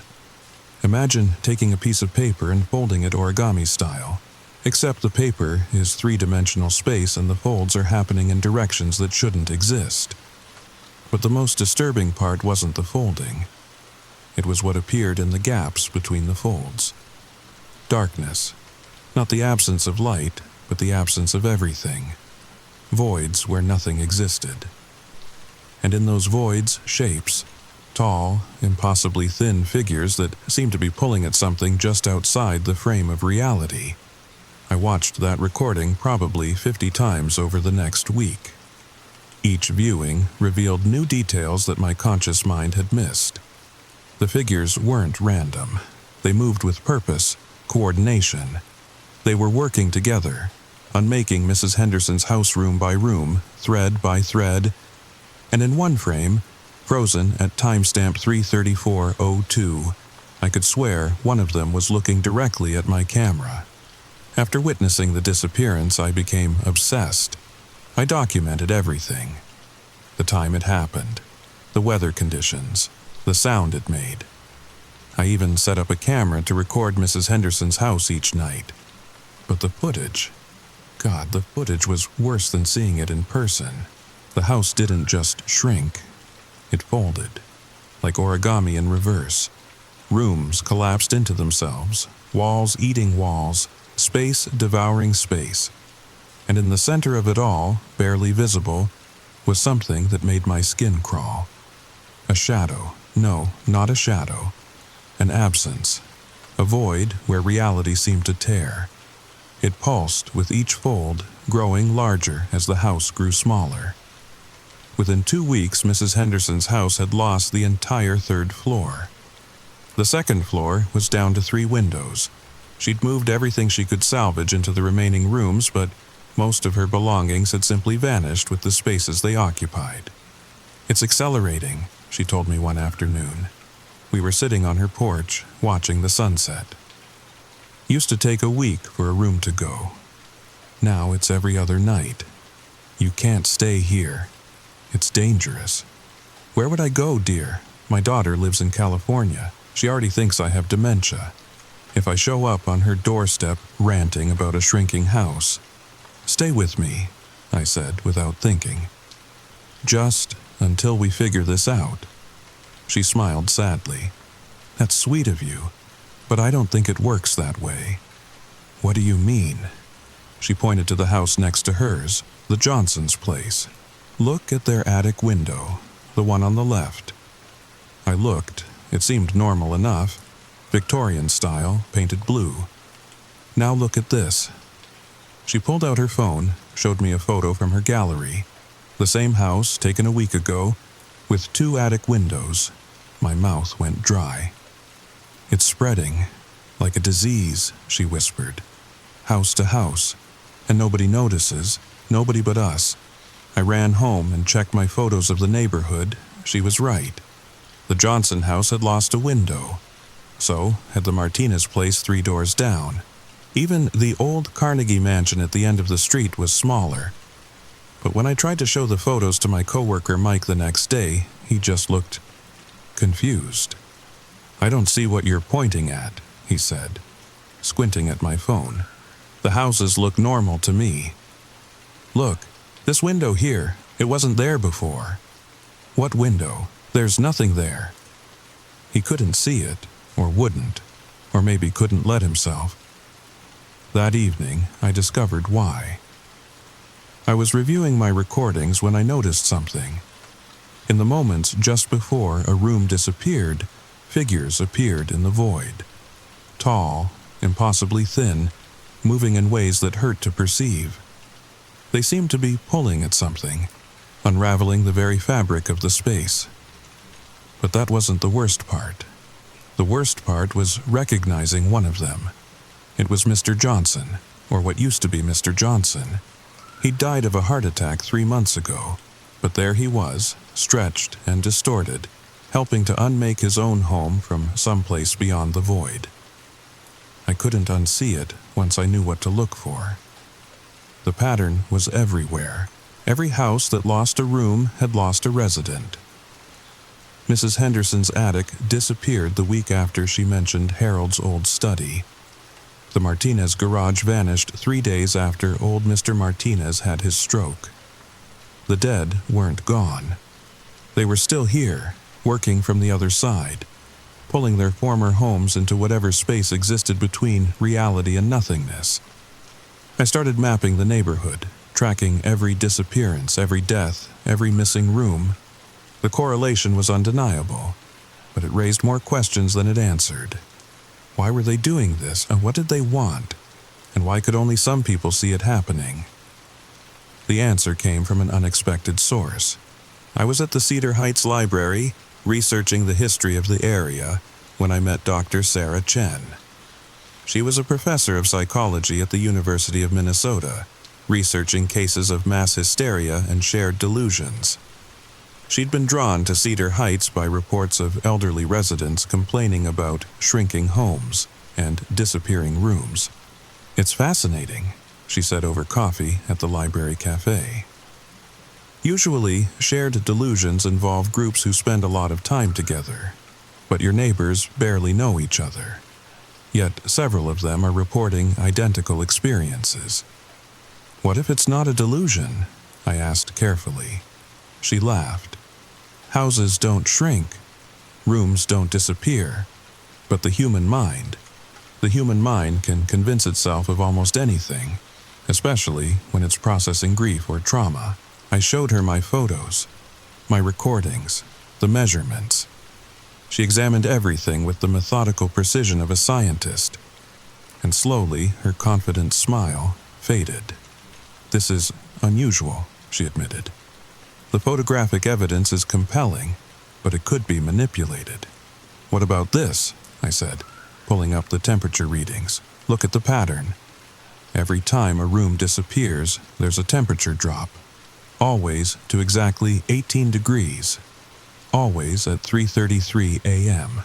Imagine taking a piece of paper and folding it origami style, except the paper is 3-dimensional space and the folds are happening in directions that shouldn't exist. But the most disturbing part wasn't the folding. It was what appeared in the gaps between the folds. Darkness. Not the absence of light, but the absence of everything. Voids where nothing existed. And in those voids, shapes. Tall, impossibly thin figures that seemed to be pulling at something just outside the frame of reality. I watched that recording probably 50 times over the next week. Each viewing revealed new details that my conscious mind had missed. The figures weren't random. They moved with purpose, coordination. They were working together, unmaking Mrs. Henderson's house room by room, thread by thread, and in one frame, frozen at timestamp 3:34:02, I could swear one of them was looking directly at my camera. After witnessing the disappearance, I became obsessed. I documented everything. The time it happened, the weather conditions, the sound it made. I even set up a camera to record Mrs. Henderson's house each night. But the footage was worse than seeing it in person. The house didn't just shrink, it folded, like origami in reverse. Rooms collapsed into themselves, walls eating walls, space devouring space. And in the center of it all, barely visible, was something that made my skin crawl. A shadow. No, not a shadow. An absence. A void where reality seemed to tear. It pulsed with each fold, growing larger as the house grew smaller. Within 2 weeks, Mrs. Henderson's house had lost the entire 3rd floor. The 2nd floor was down to 3 windows. She'd moved everything she could salvage into the remaining rooms, but most of her belongings had simply vanished with the spaces they occupied. "It's accelerating," she told me one afternoon. We were sitting on her porch, watching the sunset. Used to take a week for a room to go. Now it's every other night. You can't stay here. It's dangerous. Where would I go, dear? My daughter lives in California. She already thinks I have dementia. If I show up on her doorstep ranting about a shrinking house, "Stay with me," I said without thinking. "Just until we figure this out." She smiled sadly. "That's sweet of you, but I don't think it works that way." "What do you mean?" She pointed to the house next to hers, the Johnsons' place. "Look at their attic window, the one on the left." I looked. It seemed normal enough. Victorian style, painted blue. "Now look at this." She pulled out her phone, showed me a photo from her gallery. The same house, taken a week ago, with 2 attic windows. My mouth went dry. "It's spreading, like a disease," she whispered. "House to house. And nobody notices, nobody but us." I ran home and checked my photos of the neighborhood. She was right. The Johnson house had lost a window. So had the Martinez place 3 doors down. Even the old Carnegie mansion at the end of the street was smaller. But when I tried to show the photos to my coworker Mike the next day, he just looked confused. "I don't see what you're pointing at," he said, squinting at my phone. "The houses look normal to me." "Look, this window here, it wasn't there before." "What window? There's nothing there." He couldn't see it, or wouldn't, or maybe couldn't let himself. That evening, I discovered why. I was reviewing my recordings when I noticed something. In the moments just before a room disappeared, figures appeared in the void. Tall, impossibly thin, moving in ways that hurt to perceive. They seemed to be pulling at something, unraveling the very fabric of the space. But that wasn't the worst part. The worst part was recognizing one of them. It was Mr. Johnson, or what used to be Mr. Johnson. He died of a heart attack 3 months ago, but there he was, stretched and distorted, helping to unmake his own home from someplace beyond the void. I couldn't unsee it once I knew what to look for. The pattern was everywhere. Every house that lost a room had lost a resident. Mrs. Henderson's attic disappeared the week after she mentioned Harold's old study. The Martinez garage vanished 3 days after old Mr. Martinez had his stroke. The dead weren't gone. They were still here, working from the other side, pulling their former homes into whatever space existed between reality and nothingness. I started mapping the neighborhood, tracking every disappearance, every death, every missing room. The correlation was undeniable, but it raised more questions than it answered. Why were they doing this, and what did they want? And why could only some people see it happening? The answer came from an unexpected source. I was at the Cedar Heights Library, researching the history of the area, when I met Dr. Sarah Chen. She was a professor of psychology at the University of Minnesota, researching cases of mass hysteria and shared delusions. She'd been drawn to Cedar Heights by reports of elderly residents complaining about shrinking homes and disappearing rooms. "It's fascinating," she said over coffee at the library cafe. Usually, shared delusions involve groups who spend a lot of time together, but your neighbors barely know each other. Yet several of them are reporting identical experiences. What if it's not a delusion? I asked carefully. She laughed. Houses don't shrink. Rooms don't disappear. But the human mind can convince itself of almost anything, especially when it's processing grief or trauma. I showed her my photos, my recordings, the measurements. She examined everything with the methodical precision of a scientist, and slowly her confident smile faded. "This is unusual," she admitted. "The photographic evidence is compelling, but it could be manipulated." "What about this?" I said, pulling up the temperature readings. "Look at the pattern. Every time a room disappears, there's a temperature drop. Always to exactly 18 degrees. Always at 3:33 a.m.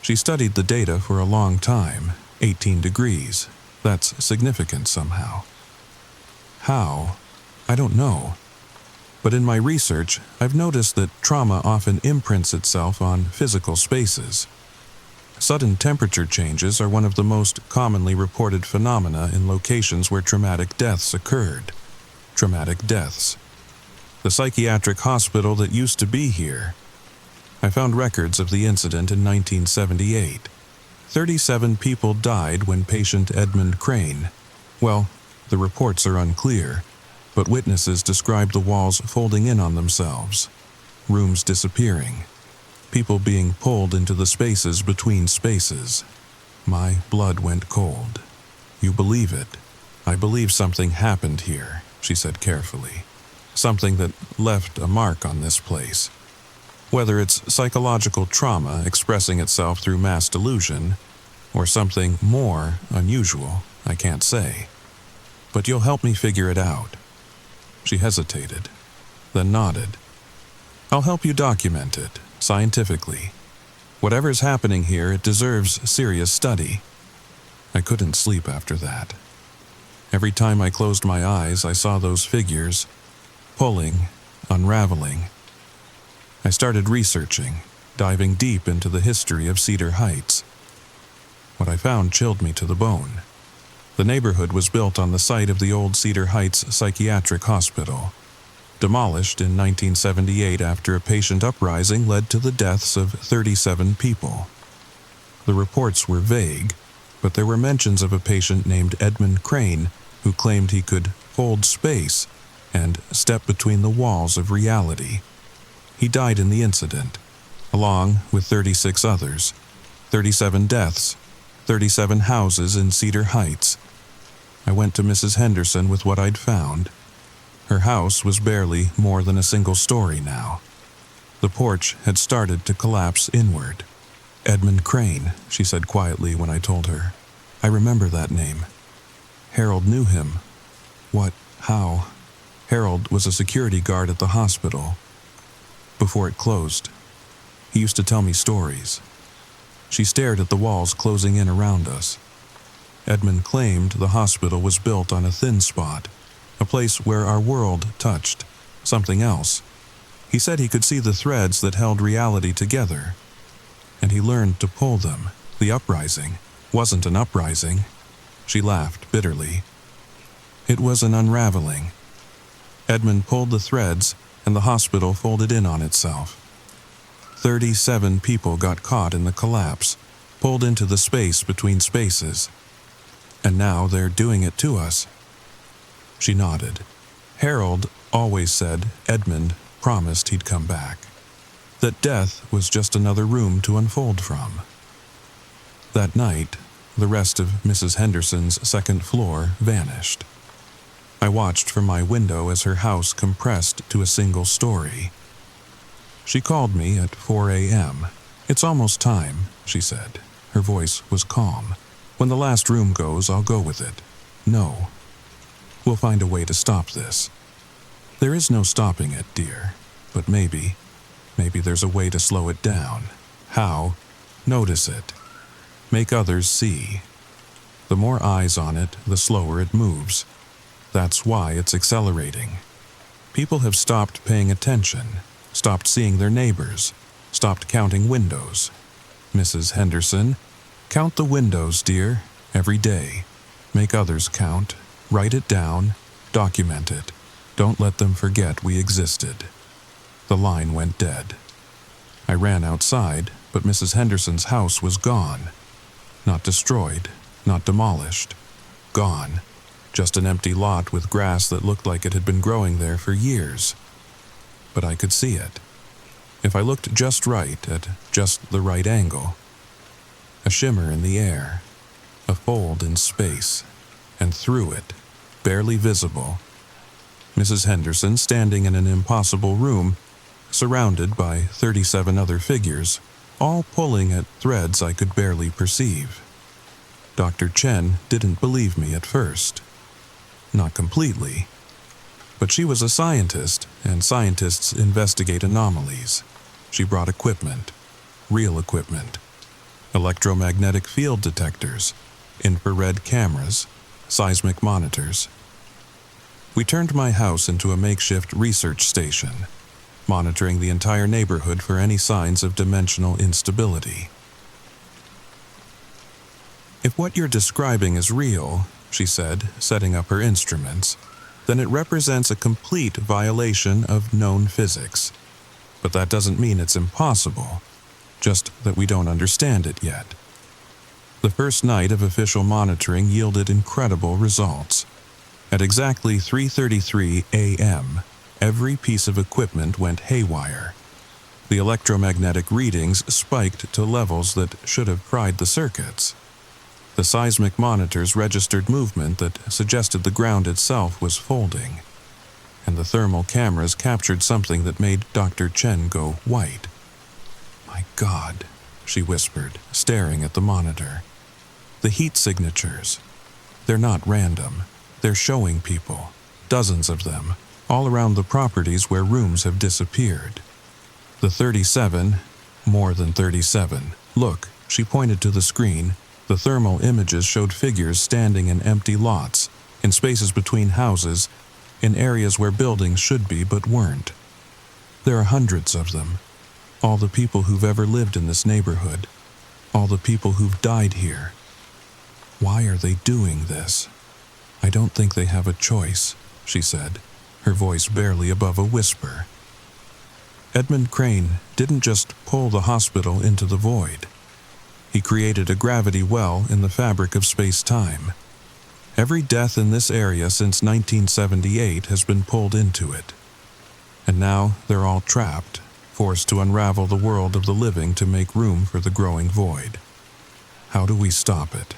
She studied the data for a long time. 18 degrees. That's significant somehow. How? I don't know. But in my research, I've noticed that trauma often imprints itself on physical spaces. Sudden temperature changes are one of the most commonly reported phenomena in locations where traumatic deaths occurred. Traumatic deaths. The psychiatric hospital that used to be here. I found records of the incident in 1978. 37 people died when patient Edmund Crane. Well, the reports are unclear, but witnesses describe the walls folding in on themselves, rooms disappearing, people being pulled into the spaces between spaces. My blood went cold. "You believe it?" "I believe something happened here," she said carefully. "Something that left a mark on this place. Whether it's psychological trauma expressing itself through mass delusion, or something more unusual, I can't say. But you'll help me figure it out." She hesitated, then nodded. "I'll help you document it, scientifically. Whatever's happening here, it deserves serious study." I couldn't sleep after that. Every time I closed my eyes, I saw those figures, pulling, unraveling. I started researching, diving deep into the history of Cedar Heights. What I found chilled me to the bone. The neighborhood was built on the site of the old Cedar Heights Psychiatric Hospital, demolished in 1978 after a patient uprising led to the deaths of 37 people. The reports were vague, but there were mentions of a patient named Edmund Crane who claimed he could hold space and step between the walls of reality. He died in the incident, along with 36 others, 37 deaths, 37 houses in Cedar Heights. I went to Mrs. Henderson with what I'd found. Her house was barely more than a single story now. The porch had started to collapse inward. "Edmund Crane," she said quietly when I told her. "I remember that name. Harold knew him." "What? How?" "Harold was a security guard at the hospital before it closed. He used to tell me stories." She stared at the walls closing in around us. Edmund claimed the hospital was built on a thin spot, a place where our world touched something else. He said he could see the threads that held reality together, and he learned to pull them. The uprising wasn't an uprising. She laughed bitterly. It was an unraveling. Edmund pulled the threads, and the hospital folded in on itself. 37 people got caught in the collapse, pulled into the space between spaces. And now they're doing it to us. She nodded. Harold always said Edmund promised he'd come back. That death was just another room to unfold from. That night, the rest of Mrs. Henderson's second floor vanished. I watched from my window as her house compressed to a single story. She called me at 4 a.m. "It's almost time," she said. Her voice was calm. "When the last room goes, I'll go with it. No. We'll find a way to stop this. There is no stopping it, dear. But maybe there's a way to slow it down. How? Notice it. Make others see. The more eyes on it, the slower it moves. That's why it's accelerating. People have stopped paying attention, stopped seeing their neighbors, stopped counting windows. Mrs. Henderson, count the windows, dear, every day. Make others count. Write it down. Document it. Don't let them forget we existed. The line went dead. I ran outside, but Mrs. Henderson's house was gone. Not destroyed, not demolished. Gone. Just an empty lot with grass that looked like it had been growing there for years. But I could see it. If I looked just right, at just the right angle. A shimmer in the air, a fold in space, and through it, barely visible, Mrs. Henderson standing in an impossible room, surrounded by 37 other figures, all pulling at threads I could barely perceive. Dr. Chen didn't believe me at first. Not completely. But she was a scientist, and scientists investigate anomalies. She brought equipment, real equipment, electromagnetic field detectors, infrared cameras, seismic monitors. We turned my house into a makeshift research station, monitoring the entire neighborhood for any signs of dimensional instability. If what you're describing is real, she said, setting up her instruments, then it represents a complete violation of known physics. But that doesn't mean it's impossible, just that we don't understand it yet. The first night of official monitoring yielded incredible results. At exactly 3:33 a.m., every piece of equipment went haywire. The electromagnetic readings spiked to levels that should have fried the circuits. The seismic monitors registered movement that suggested the ground itself was folding, and the thermal cameras captured something that made Dr. Chen go white. "My God," she whispered, staring at the monitor. "The heat signatures. They're not random. They're showing people, dozens of them, all around the properties where rooms have disappeared. The 37, more than 37. Look," she pointed to the screen. The thermal images showed figures standing in empty lots, in spaces between houses, in areas where buildings should be but weren't. There are hundreds of them. All the people who've ever lived in this neighborhood. All the people who've died here. Why are they doing this? "I don't think they have a choice," she said, her voice barely above a whisper. Edmund Crane didn't just pull the hospital into the void. He created a gravity well in the fabric of space-time. Every death in this area since 1978 has been pulled into it. And now they're all trapped, forced to unravel the world of the living to make room for the growing void. How do we stop it?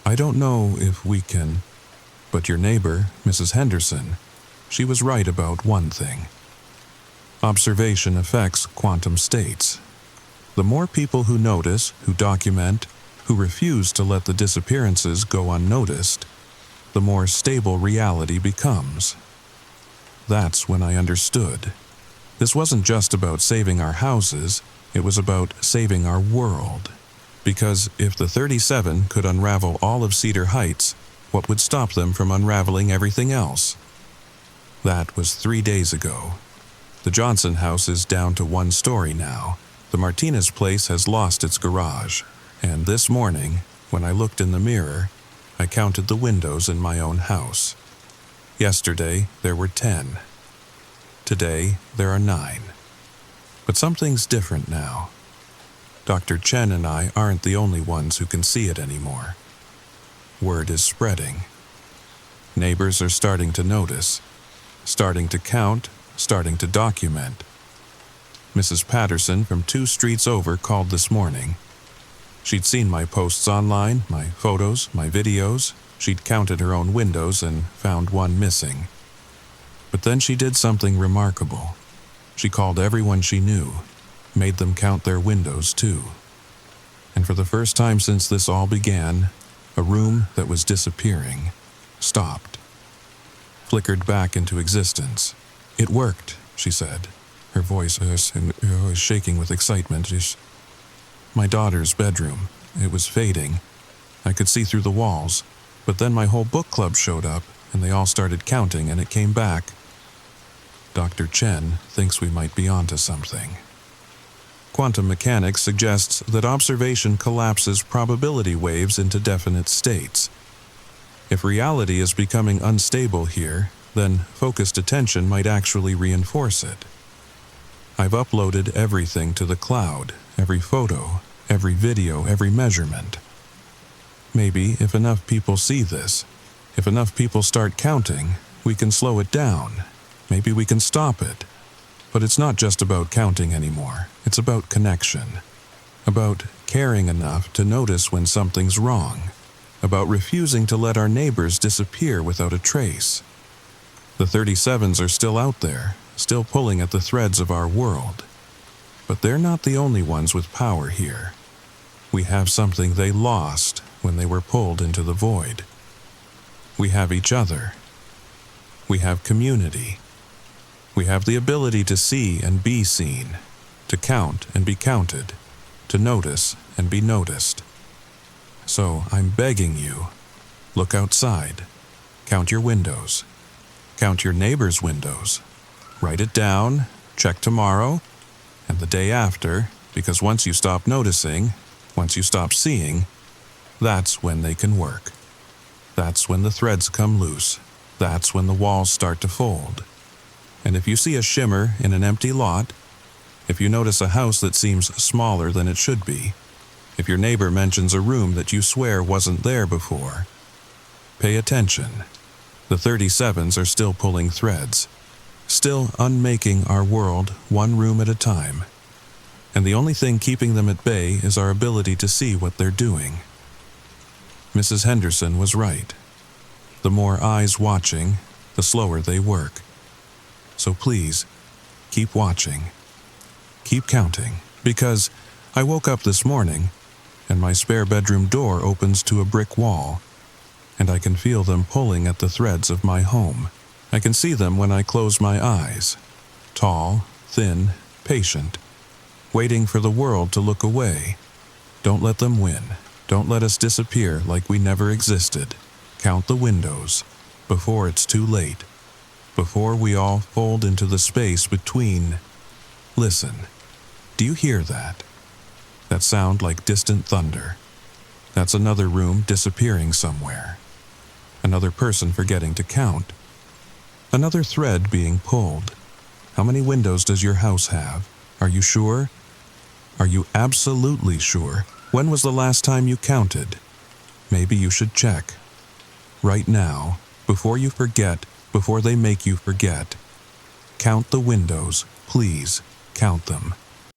I don't know if we can, but your neighbor, Mrs. Henderson, she was right about one thing. Observation affects quantum states. The more people who notice, who document, who refuse to let the disappearances go unnoticed, the more stable reality becomes. That's when I understood. This wasn't just about saving our houses, it was about saving our world. Because if the 37 could unravel all of Cedar Heights, what would stop them from unraveling everything else? That was 3 days ago. The Johnson house is down to 1 story now. The Martinez place has lost its garage. And this morning, when I looked in the mirror, I counted the windows in my own house. Yesterday, there were 10. Today, there are 9. But something's different now. Dr. Chen and I aren't the only ones who can see it anymore. Word is spreading. Neighbors are starting to notice, starting to count, starting to document. Mrs. Patterson from 2 streets over called this morning. She'd seen my posts online, my photos, my videos. She'd counted her own windows and found 1 missing. But then she did something remarkable. She called everyone she knew, made them count their windows too. And for the first time since this all began, a room that was disappearing stopped, flickered back into existence. "It worked," she said, her voice shaking with excitement. "My daughter's bedroom. It was fading. I could see through the walls, but then my whole book club showed up, and they all started counting, and it came back. Dr. Chen thinks we might be onto something. Quantum mechanics suggests that observation collapses probability waves into definite states. If reality is becoming unstable here, then focused attention might actually reinforce it. I've uploaded everything to the cloud, every photo, every video, every measurement. Maybe if enough people see this, if enough people start counting, we can slow it down. Maybe we can stop it. But it's not just about counting anymore. It's about connection. About caring enough to notice when something's wrong. About refusing to let our neighbors disappear without a trace. The 37s are still out there, still pulling at the threads of our world. But they're not the only ones with power here. We have something they lost when they were pulled into the void. We have each other. We have community. We have the ability to see and be seen, to count and be counted, to notice and be noticed. So I'm begging you, look outside, count your windows, count your neighbor's windows, write it down, check tomorrow, and the day after, because once you stop noticing, once you stop seeing, that's when they can work. That's when the threads come loose. That's when the walls start to fold. And if you see a shimmer in an empty lot, if you notice a house that seems smaller than it should be, if your neighbor mentions a room that you swear wasn't there before, pay attention. The 37s are still pulling threads, still unmaking our world one room at a time. And the only thing keeping them at bay is our ability to see what they're doing. Mrs. Henderson was right. The more eyes watching, the slower they work. So please, keep watching. Keep counting, because I woke up this morning, and my spare bedroom door opens to a brick wall, and I can feel them pulling at the threads of my home. I can see them when I close my eyes. Tall, thin, patient, waiting for the world to look away. Don't let them win. Don't let us disappear like we never existed. Count the windows, before it's too late. Before we all fold into the space between. Listen, do you hear that? That sound like distant thunder. That's another room disappearing somewhere. Another person forgetting to count. Another thread being pulled. How many windows does your house have? Are you sure? Are you absolutely sure? When was the last time you counted? Maybe you should check. Right now, before you forget, before they make you forget. Count the windows, please, count them.